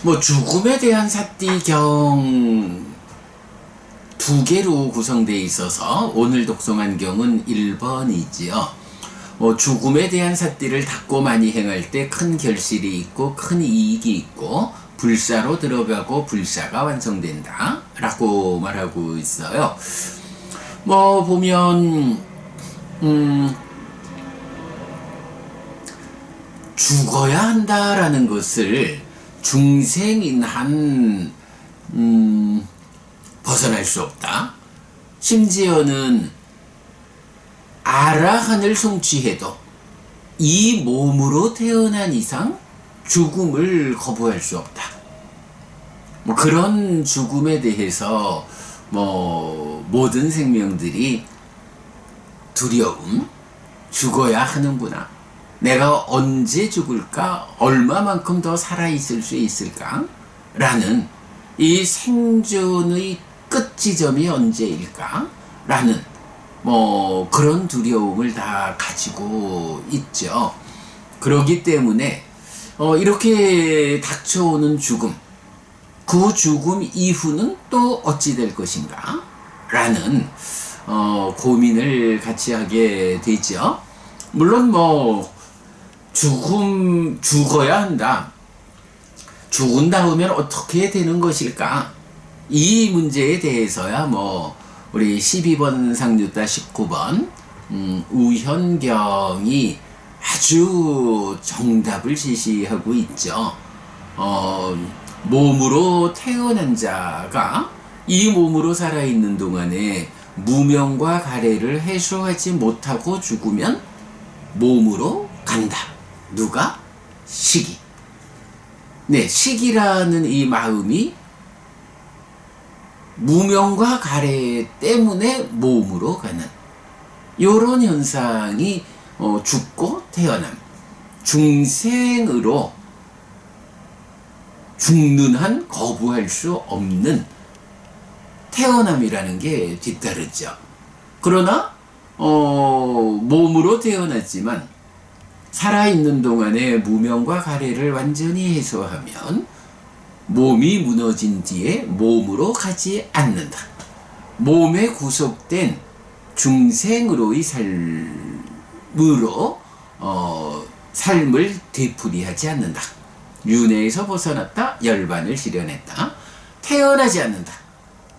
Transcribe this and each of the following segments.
뭐 죽음에 대한 삿띠경 두 개로 구성되어 있어서 오늘 독송한 경은 1번이지요. 죽음에 대한 삿띠를 닦고 많이 행할 때 큰 결실이 있고 큰 이익이 있고 불사로 들어가고 불사가 완성된다 라고 말하고 있어요. 뭐 보면 죽어야 한다라는 것을 중생인 한 벗어날 수 없다. 심지어는 아라한을 성취해도 이 몸으로 태어난 이상 죽음을 거부할 수 없다. 뭐 그런 죽음에 대해서 뭐 모든 생명들이 두려움, 죽어야 하는구나. 내가 언제 죽을까? 얼마만큼 더 살아있을 수 있을까? 라는 이 생존의 끝 지점이 언제일까? 라는 뭐 그런 두려움을 다 가지고 있죠. 그렇기 때문에 이렇게 닥쳐오는 죽음, 그 죽음 이후는 또 어찌 될 것인가? 라는 고민을 같이 하게 되죠. 물론 뭐 죽어야 한다. 죽은 다음엔 어떻게 되는 것일까? 이 문제에 대해서야 뭐 우리 12번 상류따 19번 우현경이 아주 정답을 제시하고 있죠. 몸으로 태어난 자가 이 몸으로 살아있는 동안에 무명과 가래를 해소하지 못하고 죽으면 몸으로 간다. 누가? 시기. 네, 시기라는 이 마음이 무명과 가래 때문에 몸으로 가는 요런 현상이 죽고 태어남, 중생으로 죽는 한 거부할 수 없는 태어남이라는 게 뒤따르죠. 그러나 몸으로 태어났지만 살아있는 동안에 무명과 가래를 완전히 해소하면 몸이 무너진 뒤에 몸으로 가지 않는다. 몸에 구속된 중생으로의 삶으로 삶을 되풀이하지 않는다. 윤회에서 벗어났다. 열반을 실현했다. 태어나지 않는다.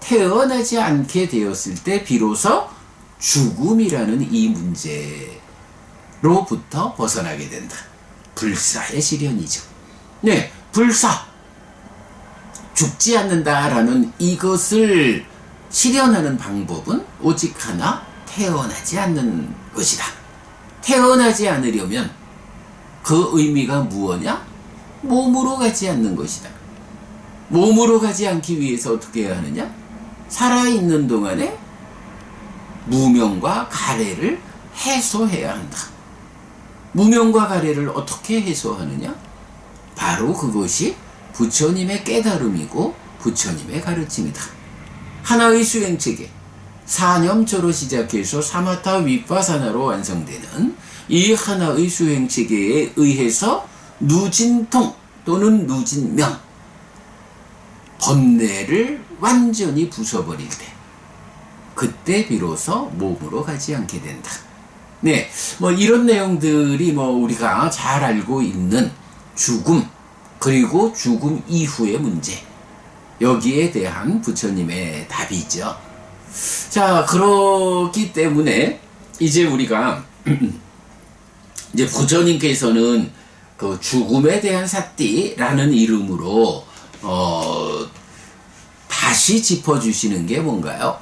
태어나지 않게 되었을 때 비로소 죽음이라는 이 문제로부터 벗어나게 된다. 불사의 실현이죠. 네, 불사. 죽지 않는다라는 이것을 실현하는 방법은 오직 하나, 태어나지 않는 것이다. 태어나지 않으려면 그 의미가 무엇이냐? 몸으로 가지 않는 것이다. 몸으로 가지 않기 위해서 어떻게 해야 하느냐? 살아있는 동안에 무명과 가래를 해소해야 한다. 무명과 가래를 어떻게 해소하느냐? 바로 그것이 부처님의 깨달음이고 부처님의 가르침이다. 하나의 수행체계, 사념초로 시작해서 사마타 위파사나로 완성되는 이 하나의 수행체계에 의해서 누진통 또는 누진명, 번뇌를 완전히 부숴버릴 때, 그때 비로소 몸으로 가지 않게 된다. 네, 뭐 이런 내용들이 뭐 우리가 잘 알고 있는 죽음, 그리고 죽음 이후의 문제, 여기에 대한 부처님의 답이죠. 자, 그렇기 때문에 이제 우리가 이제 부처님께서는 그 죽음에 대한 삿띠라는 이름으로 다시 짚어주시는 게 뭔가요?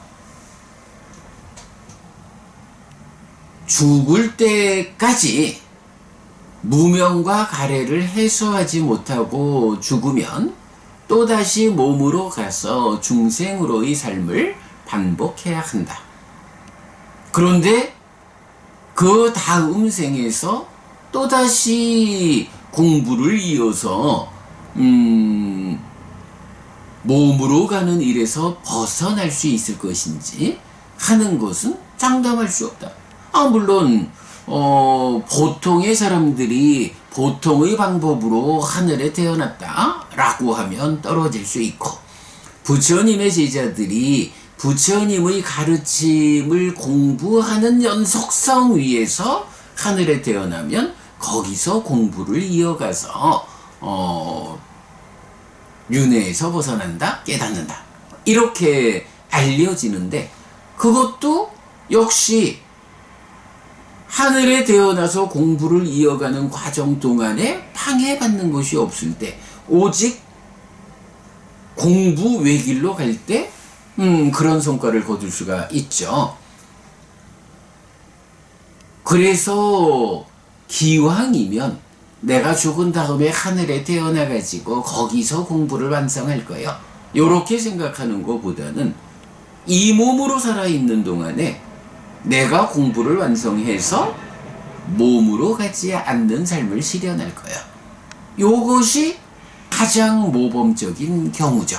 죽을 때까지 무명과 가래를 해소하지 못하고 죽으면 또다시 몸으로 가서 중생으로의 삶을 반복해야 한다. 그런데 그 다음 생에서 또다시 공부를 이어서 몸으로 가는 일에서 벗어날 수 있을 것인지 하는 것은 장담할 수 없다. 물론 보통의 사람들이 보통의 방법으로 하늘에 태어났다 라고 하면 떨어질 수 있고, 부처님의 제자들이 부처님의 가르침을 공부하는 연속성 위에서 하늘에 태어나면 거기서 공부를 이어가서 윤회에서 벗어난다, 깨닫는다, 이렇게 알려지는데, 그것도 역시 하늘에 태어나서 공부를 이어가는 과정 동안에 방해받는 것이 없을 때, 오직 공부 외길로 갈 때 그런 성과를 거둘 수가 있죠. 그래서 기왕이면 내가 죽은 다음에 하늘에 태어나가지고 거기서 공부를 완성할 거예요, 요렇게 생각하는 것보다는 이 몸으로 살아있는 동안에 내가 공부를 완성해서 몸으로 가지 않는 삶을 실현할 거야. 요것이 가장 모범적인 경우죠.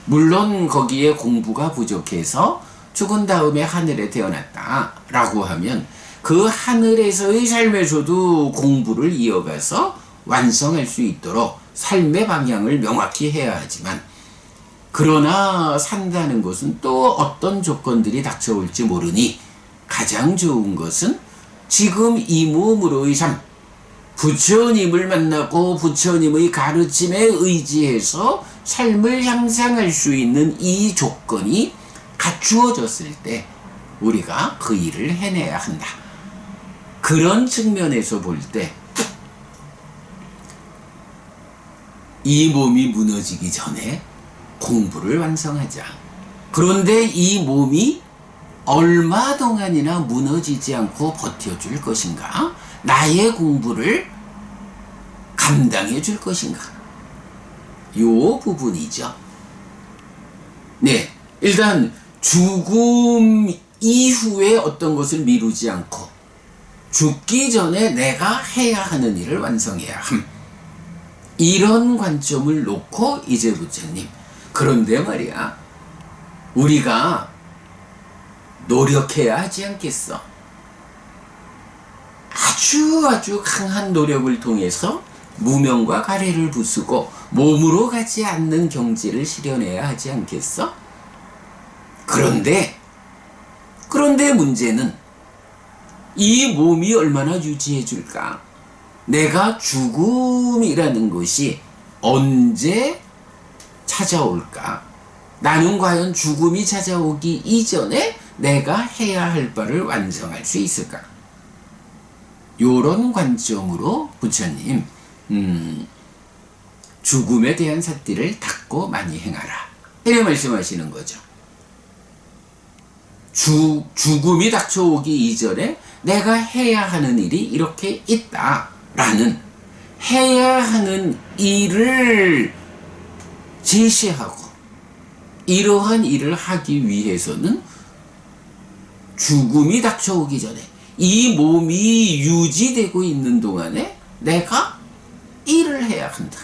물론 거기에 공부가 부족해서 죽은 다음에 하늘에 태어났다 라고 하면 그 하늘에서의 삶에서도 공부를 이어가서 완성할 수 있도록 삶의 방향을 명확히 해야 하지만, 그러나 산다는 것은 또 어떤 조건들이 닥쳐올지 모르니 가장 좋은 것은 지금 이 몸으로의 삶, 부처님을 만나고 부처님의 가르침에 의지해서 삶을 향상할 수 있는 이 조건이 갖추어졌을 때 우리가 그 일을 해내야 한다. 그런 측면에서 볼 때 이 몸이 무너지기 전에 공부를 완성하자. 그런데 이 몸이 얼마 동안이나 무너지지 않고 버텨줄 것인가? 나의 공부를 감당해 줄 것인가? 요 부분이죠. 네, 일단 죽음 이후에 어떤 것을 미루지 않고 죽기 전에 내가 해야 하는 일을 완성해야 함. 이런 관점을 놓고 이제 부처님, 그런데 말이야, 우리가 노력해야 하지 않겠어? 아주 강한 노력을 통해서 무명과 가래를 부수고 몸으로 가지 않는 경지를 실현해야 하지 않겠어? 그런데 문제는 이 몸이 얼마나 유지해 줄까? 내가 죽음이라는 것이 언제 찾아올까? 나는 과연 죽음이 찾아오기 이전에 내가 해야 할 바를 완성할 수 있을까? 요런 관점으로 부처님 죽음에 대한 삿대를 닦고 많이 행하라, 이렇게 말씀하시는 거죠. 죽음이 닥쳐오기 이전에 내가 해야 하는 일이 이렇게 있다라는, 해야 하는 일을 제시하고 이러한 일을 하기 위해서는 죽음이 닥쳐오기 전에 이 몸이 유지되고 있는 동안에 내가 일을 해야 한다.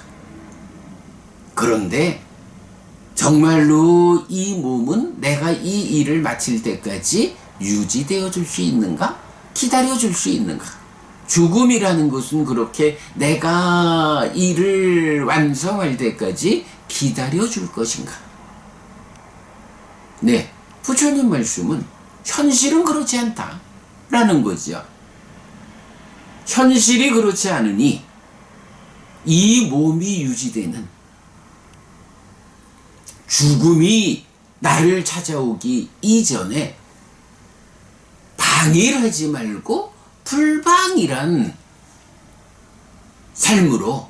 그런데 정말로 이 몸은 내가 이 일을 마칠 때까지 유지되어 줄 수 있는가? 기다려 줄 수 있는가? 죽음이라는 것은 그렇게 내가 일을 완성할 때까지 기다려 줄 것인가? 네, 부처님 말씀은 현실은 그렇지 않다 라는 거죠. 현실이 그렇지 않으니 이 몸이 유지되는, 죽음이 나를 찾아오기 이전에 방일하지 말고 불방일한 삶으로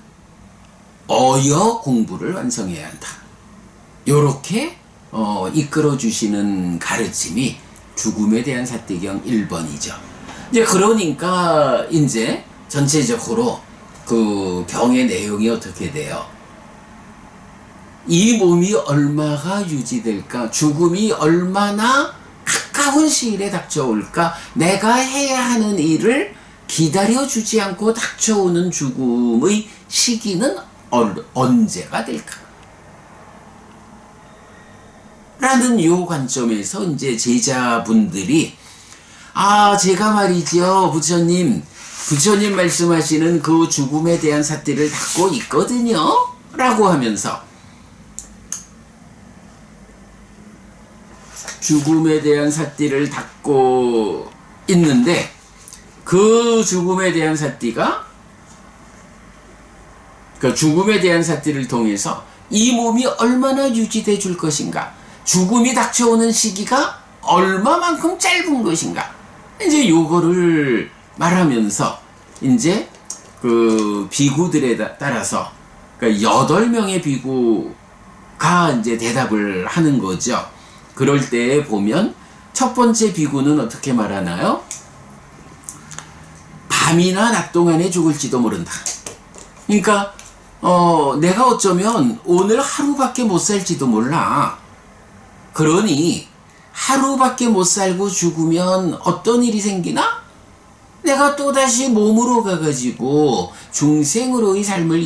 어여 공부를 완성해야 한다. 요렇게 이끌어 주시는 가르침이 죽음에 대한 사대경 1번이죠. 이제 그러니까 이제 전체적으로 그 병의 내용이 어떻게 돼요? 이 몸이 얼마가 유지될까? 죽음이 얼마나 가까운 시일에 닥쳐올까? 내가 해야 하는 일을 기다려주지 않고 닥쳐오는 죽음의 시기는 언제가 될까? 라는 요 관점에서 이제 제자분들이, 제가 말이죠, 부처님, 부처님 말씀하시는 그 죽음에 대한 삿대를 닫고 있거든요 라고 하면서 죽음에 대한 삿대를 닫고 있는데 그 죽음에 대한 삿대가 그 죽음에 대한 삿대를 통해서 이 몸이 얼마나 유지돼 줄 것인가, 죽음이 닥쳐오는 시기가 얼마만큼 짧은 것인가, 이제 요거를 말하면서 이제 그 비구들에 따라서 그러니까 8명의 비구가 이제 대답을 하는 거죠. 그럴 때 보면 첫 번째 비구는 어떻게 말하나요? 밤이나 낮 동안에 죽을지도 모른다. 그러니까 내가 어쩌면 오늘 하루밖에 못 살지도 몰라. 그러니 하루밖에 못 살고 죽으면 어떤 일이 생기나? 내가 또다시 몸으로 가가지고 중생으로의 삶을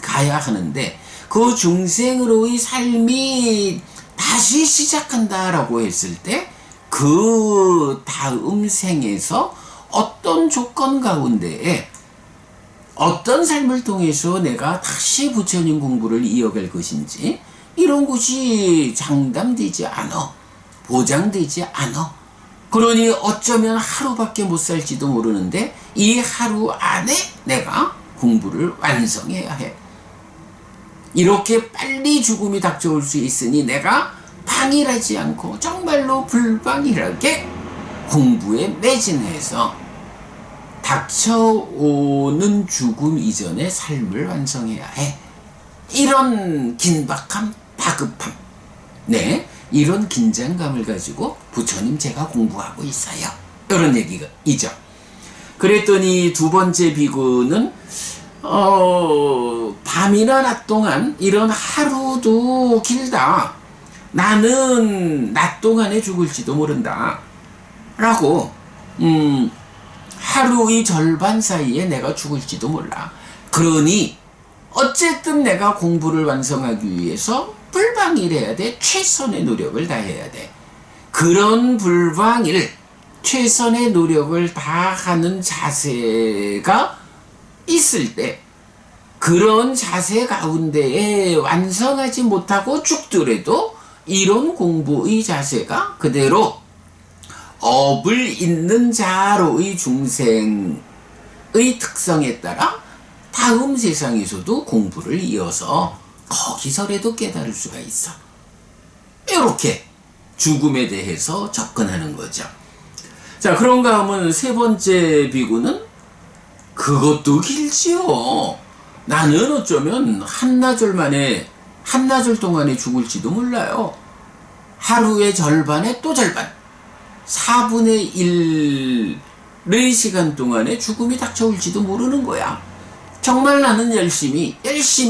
가야 하는데 그 중생으로의 삶이 다시 시작한다라고 했을 때 그 다음 생에서 어떤 조건 가운데에 어떤 삶을 통해서 내가 다시 부처님 공부를 이어갈 것인지 이런 것이 장담되지 않아. 보장되지 않아. 그러니 어쩌면 하루밖에 못 살지도 모르는데 이 하루 안에 내가 공부를 완성해야 해. 이렇게 빨리 죽음이 닥쳐올 수 있으니 내가 방일하지 않고 정말로 불방일하게 공부에 매진해서 닥쳐오는 죽음 이전의 삶을 완성해야 해. 이런 긴박함, 다급함, 네, 이런 긴장감을 가지고 부처님 제가 공부하고 있어요. 이런 얘기가 있죠. 그랬더니 두 번째 비구는 밤이나 낮 동안 이런 하루도 길다. 나는 낮 동안에 죽을지도 모른다. 라고 하루의 절반 사이에 내가 죽을지도 몰라. 그러니 어쨌든 내가 공부를 완성하기 위해서 불방일해야 돼. 최선의 노력을 다해야 돼. 그런 불방일, 최선의 노력을 다하는 자세가 있을 때 그런 자세 가운데에 완성하지 못하고 죽더라도 이런 공부의 자세가 그대로 업을 잇는 자로의 중생의 특성에 따라 다음 세상에서도 공부를 이어서 거기서라도 깨달을 수가 있어. 이렇게 죽음에 대해서 접근하는 거죠. 자, 그런가 하면 세 번째 비구는 그것도 길지요. 나는 어쩌면 한나절 동안에 죽을지도 몰라요. 하루의 절반에 또 절반, 4분의 1의 시간 동안에 죽음이 닥쳐올지도 모르는 거야. 정말 나는 열심히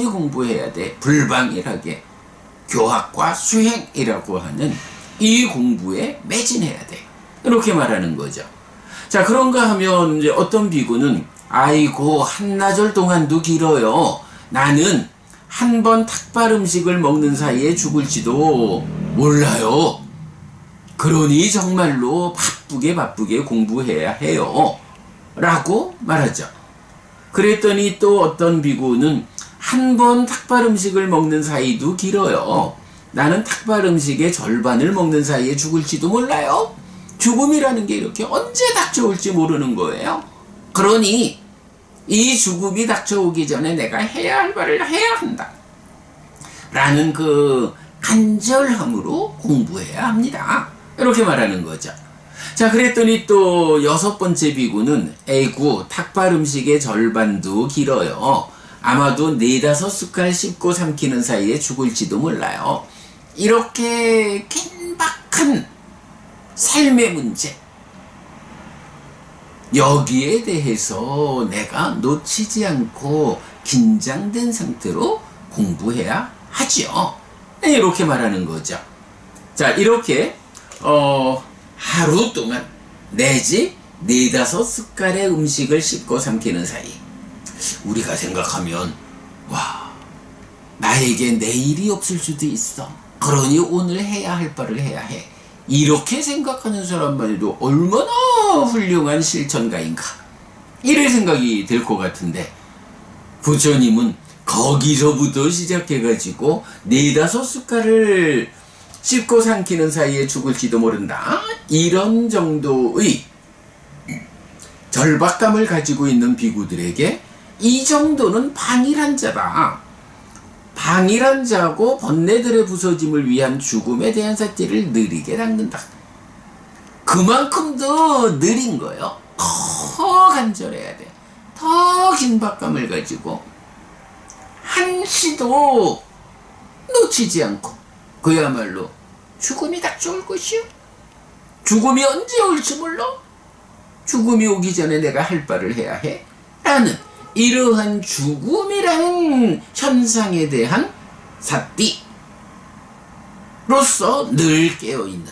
공부해야 돼. 불방일하게 교학과 수행이라고 하는 이 공부에 매진해야 돼. 이렇게 말하는 거죠. 자, 그런가 하면 이제 어떤 비구는 아이고 한나절 동안도 길어요. 나는 한 번 탁발 음식을 먹는 사이에 죽을지도 몰라요. 그러니 정말로 바쁘게 공부해야 해요. 라고 말하죠. 그랬더니 또 어떤 비구는 한 번 탁발 음식을 먹는 사이도 길어요. 나는 탁발 음식의 절반을 먹는 사이에 죽을지도 몰라요. 죽음이라는 게 이렇게 언제 닥쳐올지 모르는 거예요. 그러니 이 죽음이 닥쳐오기 전에 내가 해야 할 말을 해야 한다. 라는 그 간절함으로 공부해야 합니다. 이렇게 말하는 거죠. 자, 그랬더니 또 여섯 번째 비구는 에구 탁발 음식의 절반도 길어요. 아마도 4-5숟갈 씹고 삼키는 사이에 죽을지도 몰라요. 이렇게 긴박한 삶의 문제, 여기에 대해서 내가 놓치지 않고 긴장된 상태로 공부해야 하지요. 이렇게 말하는 거죠. 자, 이렇게 하루 동안 내지 4-5숟갈의 음식을 씹고 삼키는 사이, 우리가 생각하면 와, 나에게 내일이 없을 수도 있어. 그러니 오늘 해야 할 바를 해야 해. 이렇게 생각하는 사람만 해도 얼마나 훌륭한 실천가인가. 이럴 생각이 들 것 같은데 부처님은 거기서부터 시작해가지고 4~5숟갈을 씹고 삼키는 사이에 죽을지도 모른다. 이런 정도의 절박감을 가지고 있는 비구들에게 이 정도는 방일한 자다. 방일한 자고 번뇌들의 부서짐을 위한 죽음에 대한 사태를 느리게 닦는다. 그만큼 더 느린 거요. 더 간절해야 돼. 더 긴박감을 가지고 한시도 놓치지 않고 그야말로 죽음이 닥쳐올 것이요. 죽음이 언제 올지 몰라. 죽음이 오기 전에 내가 할 바를 해야 해. 라는 이러한 죽음이라는 현상에 대한 사띠로서 늘 깨어있는,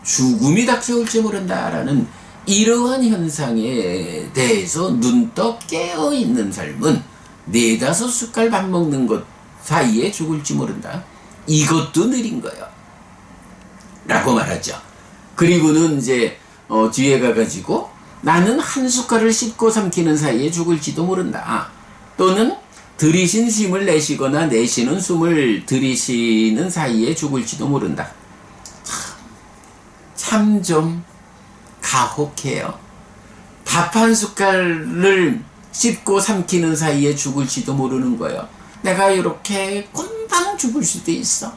죽음이 닥쳐올지 모른다라는 이러한 현상에 대해서 눈떠 깨어있는 삶은 4~5숟갈 밥 먹는 것 사이에 죽을지 모른다. 이것도 느린 거예요. 라고 말하죠. 그리고는 이제 뒤에 가가지고 나는 한 숟갈을 씹고 삼키는 사이에 죽을지도 모른다. 또는 들이신 쉼을 내쉬거나 내쉬는 숨을 들이쉬는 사이에 죽을지도 모른다. 참 좀 가혹해요. 밥 한 숟갈을 씹고 삼키는 사이에 죽을지도 모르는 거예요. 내가 이렇게 금방 죽을 수도 있어.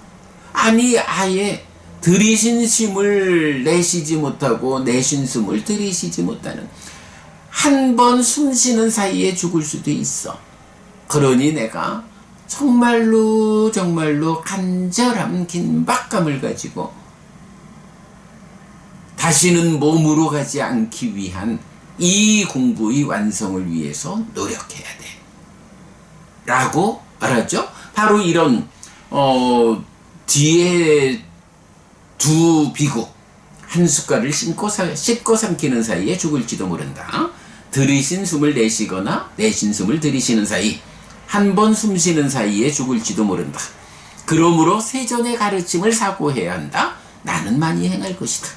아니 아예 들이신 쉼을 내쉬지 못하고 내쉰 숨을 들이쉬지 못하는, 한 번 숨 쉬는 사이에 죽을 수도 있어. 그러니 내가 정말로 간절한 긴박감을 가지고 다시는 몸으로 가지 않기 위한 이 공부의 완성을 위해서 노력해야 돼. 라고 말하죠. 바로 이런 뒤에 두 비구 한 숟갈을 씹고 삼키는 사이에 죽을지도 모른다. 들이신 숨을 내쉬거나 내쉰 숨을 들이쉬는 사이, 한 번 숨 쉬는 사이에 죽을지도 모른다. 그러므로 세존의 가르침을 사고해야 한다. 나는 많이 행할 것이다.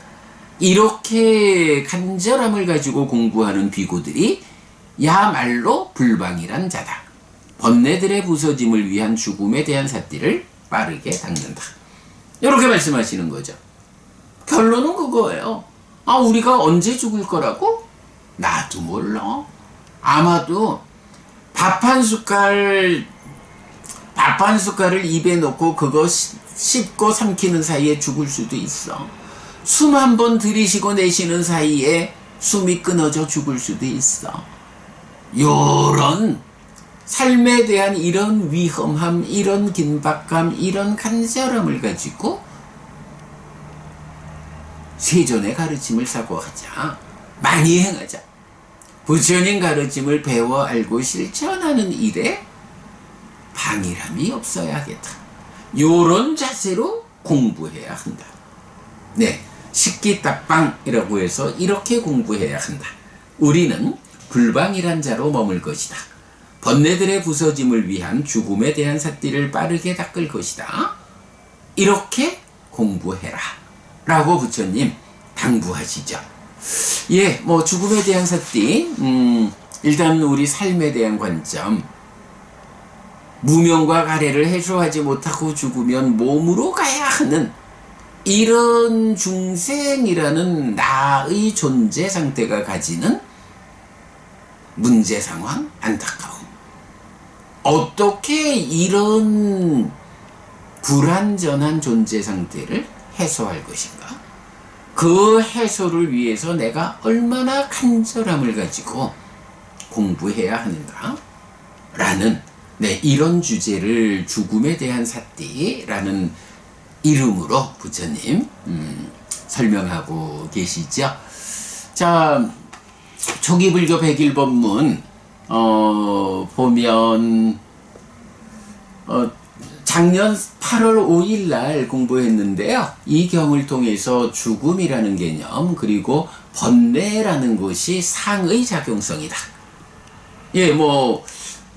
이렇게 간절함을 가지고 공부하는 비구들이 야말로 불방이란 자다. 번뇌들의 부서짐을 위한 죽음에 대한 사띠를 빠르게 닦는다. 이렇게 말씀하시는 거죠. 결론은 그거예요. 아, 우리가 언제 죽을 거라고? 나도 몰라. 아마도 밥 한 숟갈을 입에 넣고 그거 씹고 삼키는 사이에 죽을 수도 있어. 숨 한 번 들이쉬고 내쉬는 사이에 숨이 끊어져 죽을 수도 있어. 요런 삶에 대한 이런 위험함, 이런 긴박감, 이런 간절함을 가지고 세존의 가르침을 사고하자. 많이 행하자. 부처님 가르침을 배워 알고 실천하는 일에 방일함이 없어야겠다. 요런 자세로 공부해야 한다. 네, 식기딱방이라고 해서 이렇게 공부해야 한다. 우리는 불방이란 자로 머물 것이다. 번뇌들의 부서짐을 위한 죽음에 대한 사띠를 빠르게 닦을 것이다. 이렇게 공부해라. 라고 부처님 당부하시죠. 예, 뭐 죽음에 대한 사띠, 일단 우리 삶에 대한 관점, 무명과 가래를 해소하지 못하고 죽으면 몸으로 가야 하는 이런 중생이라는 나의 존재 상태가 가지는 문제 상황, 안타까움. 어떻게 이런 불완전한 존재 상태를 해소할 것인가? 그 해소를 위해서 내가 얼마나 간절함을 가지고 공부해야 하는가? 라는, 네, 이런 주제를 죽음에 대한 사띠라는 이름으로 부처님 설명하고 계시죠. 자, 초기불교 백일법문 보면 작년 8월 5일 날 공부했는데요. 이 경을 통해서 죽음이라는 개념, 그리고 번뇌라는 것이 상의 작용성이다. 예, 뭐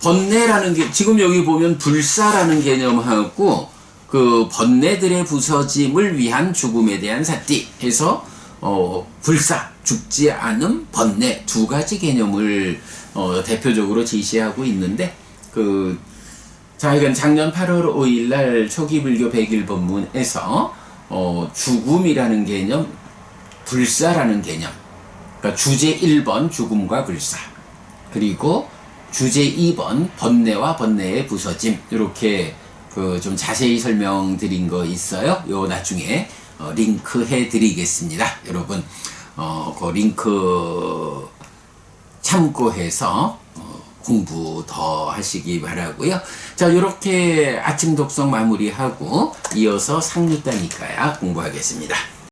번뇌라는 게 지금 여기 보면 불사라는 개념하고 그 번뇌들의 부서짐을 위한 죽음에 대한 사띠 해서 불사, 죽지 않음, 번뇌 두 가지 개념을 대표적으로 제시하고 있는데 자, 이건 작년 8월 5일 날 초기불교 100일 법문에서 죽음이라는 개념, 불사라는 개념, 그러니까 주제 1번 죽음과 불사, 그리고 주제 2번 번뇌와 번뇌의 부서짐, 이렇게 좀 자세히 설명드린 거 있어요. 요 나중에 링크 해드리겠습니다. 여러분 그 링크 참고해서 공부 더 하시기 바라고요. 자, 이렇게 아침 독서 마무리하고 이어서 상류단 이과야 공부하겠습니다.